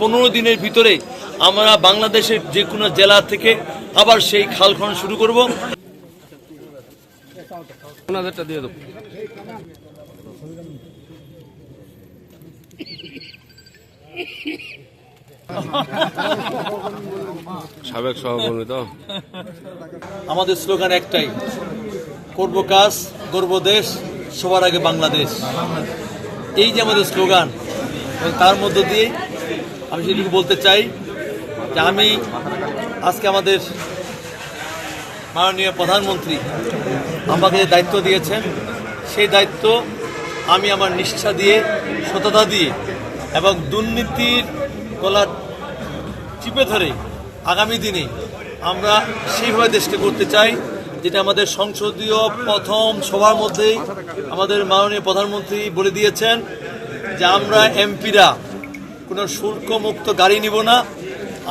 15 দিনের ভিতরে আমরা বাংলাদেশের যে কোনো জেলা থেকে আবার সেই খাল খনন শুরু করব। সাবেক সহকর্মী তো আমাদের স্লোগান একটাই, করব কাজ, গর্ব দেশ, সবার আগে বাংলাদেশ। এই যে আমাদের স্লোগান, তার মধ্য দিয়ে আমি সেটুকু বলতে চাই যে আমি আজকে আমাদের মাননীয় প্রধানমন্ত্রী আমাকে যে দায়িত্ব দিয়েছেন, সেই দায়িত্ব আমি আমার নিষ্ঠা দিয়ে, সততা দিয়ে এবং দুর্নীতির গলা চিপে ধরে আগামী দিনে আমরা সেইভাবে দেশকে করতে চাই, যেটা আমাদের সংসদীয় প্রথম সভার মধ্যেই আমাদের মাননীয় প্রধানমন্ত্রী বলে দিয়েছেন যে আমরা এমপিরা কোনো শুল্কমুক্ত গাড়ি নিব না,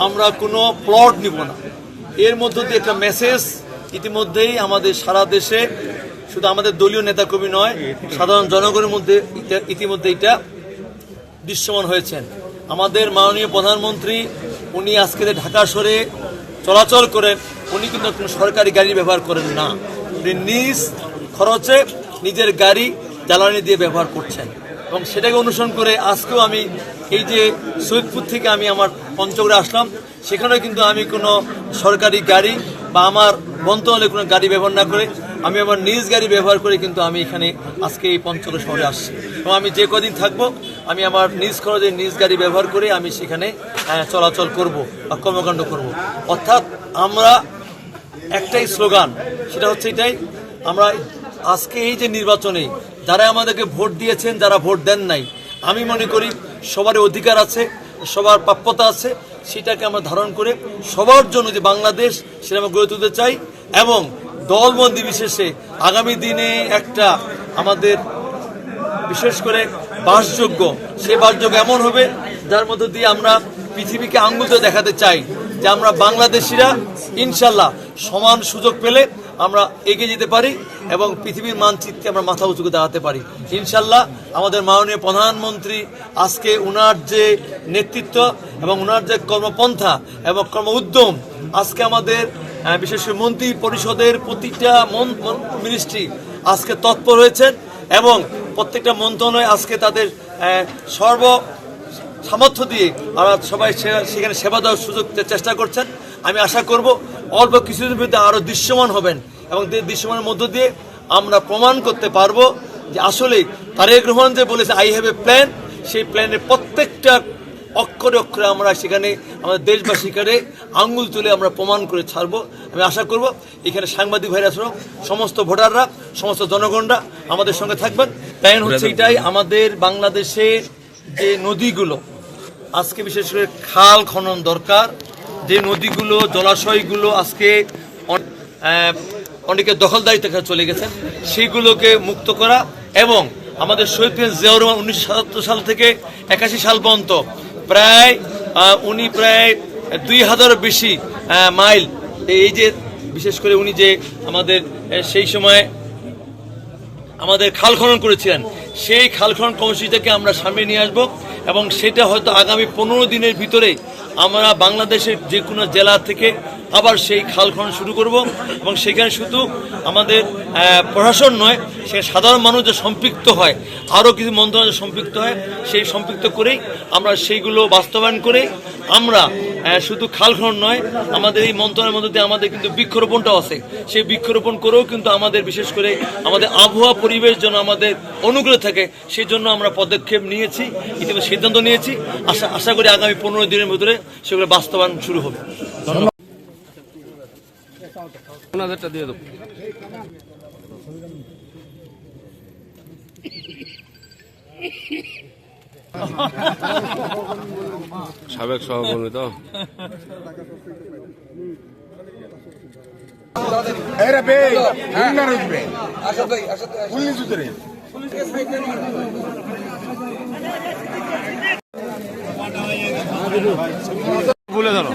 আমরা কোনো প্লট নিব না। এর মধ্য দিয়ে একটা মেসেজ ইতিমধ্যেই আমাদের সারা দেশে, শুধু আমাদের দলীয় নেতাকর্মী নয়, সাধারণ জনগণের মধ্যে ইতিমধ্যে এটা দৃশ্যমান হয়েছেন। আমাদের মাননীয় প্রধানমন্ত্রী উনি আজকে ঢাকা শহরে চলাচল করেন, উনি কিন্তু কোনো সরকারি গাড়ি ব্যবহার করেন না, উনি নিজ খরচে নিজের গাড়ি জ্বালানি দিয়ে ব্যবহার করছেন। এবং সেটাকে অনুসরণ করে আজকেও আমি এই যে সৈয়দপুর থেকে আমি আমার পঞ্চগড়ে আসলাম, সেখানেও কিন্তু আমি কোনো সরকারি গাড়ি বা আমার মন্ত্রণালয়ে কোনো গাড়ি ব্যবহার না করে আমি আমার নিজ গাড়ি ব্যবহার করে কিন্তু আমি এখানে আজকে এই পঞ্চগড় শহরে আসছি। এবং আমি যে কদিন থাকবো আমি আমার নিজ খরচে নিজ গাড়ি ব্যবহার করে আমি সেখানে চলাচল করব বা কর্মকাণ্ড করব। অর্থাৎ আমরা একটাই স্লোগান, সেটা হচ্ছে এটাই, আমরা আজকে এই যে নির্বাচনে যারা আমাদেরকে ভোট দিয়েছেন, যারা ভোট দেন নাই, আমি মনে করি সবার অধিকার আছে, সবার প্রাপ্যতা আছে, সেটাকে আমরা ধারণ করে সবার জন্য যে বাংলাদেশ সেটা আমরা গড়ে তুলতে চাই। এবং দলবন্দি বিশেষে আগামী দিনে একটা আমাদের বিশেষ করে বাসযোগ্য, সে বাসযোগ্য এমন হবে যার মধ্য দিয়ে আমরা পৃথিবীকে আঙ্গুল দিয়ে দেখাতে চাই যে আমরা বাংলাদেশিরা ইনশাল্লাহ সমান সুযোগ পেলে আমরা এগিয়ে যেতে পারি এবং পৃথিবীর মানচিত্রে আমরা মাথা উঁচু করে দাঁড়াতে পারি ইনশাল্লাহ। আমাদের মাননীয় প্রধানমন্ত্রী আজকে উনার যে নেতৃত্ব এবং উনার যে কর্মপন্থা এবং কর্ম উদ্যম, আজকে আমাদের বিশেষ করে মন্ত্রী পরিষদের প্রতিটা মিনিস্ট্রি আজকে তৎপর হয়েছেন এবং প্রত্যেকটা মন্ত্রণালয় আজকে তাদের সর্ব সামর্থ্য দিয়ে আমরা সবাই সেখানে সেবা দেওয়ার সুযোগ চেষ্টা করছেন। আমি আশা করব অল্প কিছুদিনের ভিতরে আরও দৃশ্যমান হবেন এবং দৃশ্যমানের মধ্য দিয়ে আমরা প্রমাণ করতে পারবো যে আসলে তারেক রহমান যে বলেছে আই হ্যাভ এ প্ল্যান, সেই প্ল্যানের প্রত্যেকটা অক্ষরে অক্ষরে আমরা সেখানে আমাদের দেশবাসীকে আঙ্গুল তুলে আমরা প্রমাণ করে ছাড়বো। আমি আশা করব এখানে সাংবাদিক ভাইরা সহ সমস্ত ভোটাররা, সমস্ত জনগণরা আমাদের সঙ্গে থাকবেন। প্ল্যান হচ্ছে এটাই, আমাদের বাংলাদেশের যে নদীগুলো আজকে বিশেষ করে খাল খনন দরকার, যে নদীগুলো জলাশয়গুলো আজকে অনেকে দখলদারিতে চলে গেছেন, সেইগুলোকে মুক্ত করা এবং আমাদের শহীদ প্রেসিডেন্ট জিয়াউর রহমান 1977 সাল থেকে 81 সাল পর্যন্ত উনি প্রায় 2000 বেশি মাইল, এই যে বিশেষ করে উনি যে আমাদের সেই সময় আমাদের খাল খনন করেছিলেন, সেই খাল খনন কর্মসূচিটাকে আমরা সামনে নিয়ে আসবো এবং সেটা হয়তো আগামী 15 দিনের ভিতরে আমরা বাংলাদেশের যে কোনো জেলা থেকে আবার সেই খাল খনন শুরু করব। এবং সেখানে শুধু আমাদের প্রশাসন নয়, সে সাধারণ মানুষ যে সম্পৃক্ত হয়, আরও কিছু মন্ত্রণালয় সম্পৃক্ত হয়, সেই সম্পৃক্ত করেই আমরা সেইগুলো বাস্তবায়ন করে আমরা শুধু খাল খনন নয়, আমাদের এই মন্ত্রণালয়ের মধ্যে দিয়ে আমাদের কিন্তু বৃক্ষরোপণটাও আছে, সেই বৃক্ষরোপণ করেও কিন্তু আমাদের বিশেষ করে আমাদের আবহাওয়া পরিবেশ যেন আমাদের অনুকূল থাকে, সেই জন্য আমরা পদক্ষেপ নিয়েছি, ইতিমধ্যে সিদ্ধান্ত নিয়েছি। আশা করি আগামী 15 দিনের ভিতরে সেগুলো বাস্তবায়ন শুরু হবে। ধন্যবাদ। সাবেক সহকর্মী তো বলে ধরো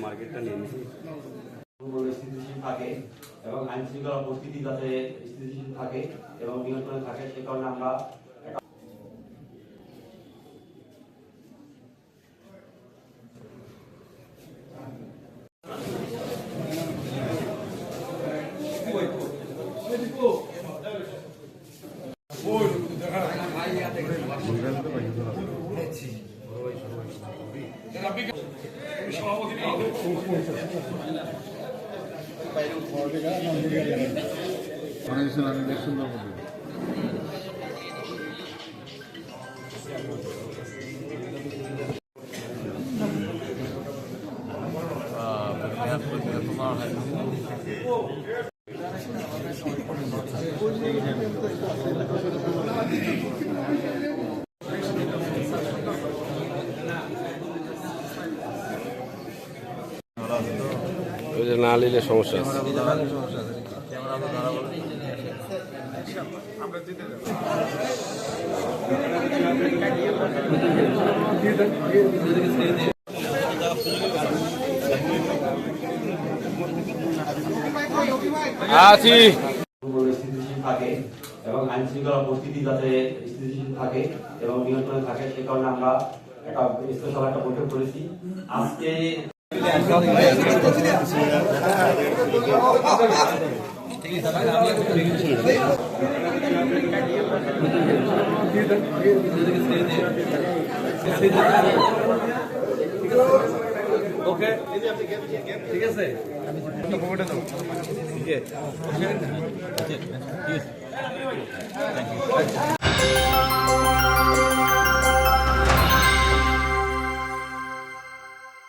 মার্কেটটা নিয়ে নিয়েছি এবং আইন শৃঙ্খলা পরিস্থিতি পরিস্থিতি যাতে স্থিতিশীল থাকে এবং নিয়ন্ত্রণে থাকে, সে কারণে আমরা ওই যে না নিলে সমস্যা আছে। আছি স্থিতিশীল থাকে এবং আইন শৃঙ্খলা পরিস্থিতি যাতে স্থিতিশীল থাকে এবং নিয়ন্ত্রণে থাকে, সে কারণে আমরা একটা স্পেশাল একটা বৈঠক করেছি আজকে। ওকে, ঠিক আছে। ঠিক আছে।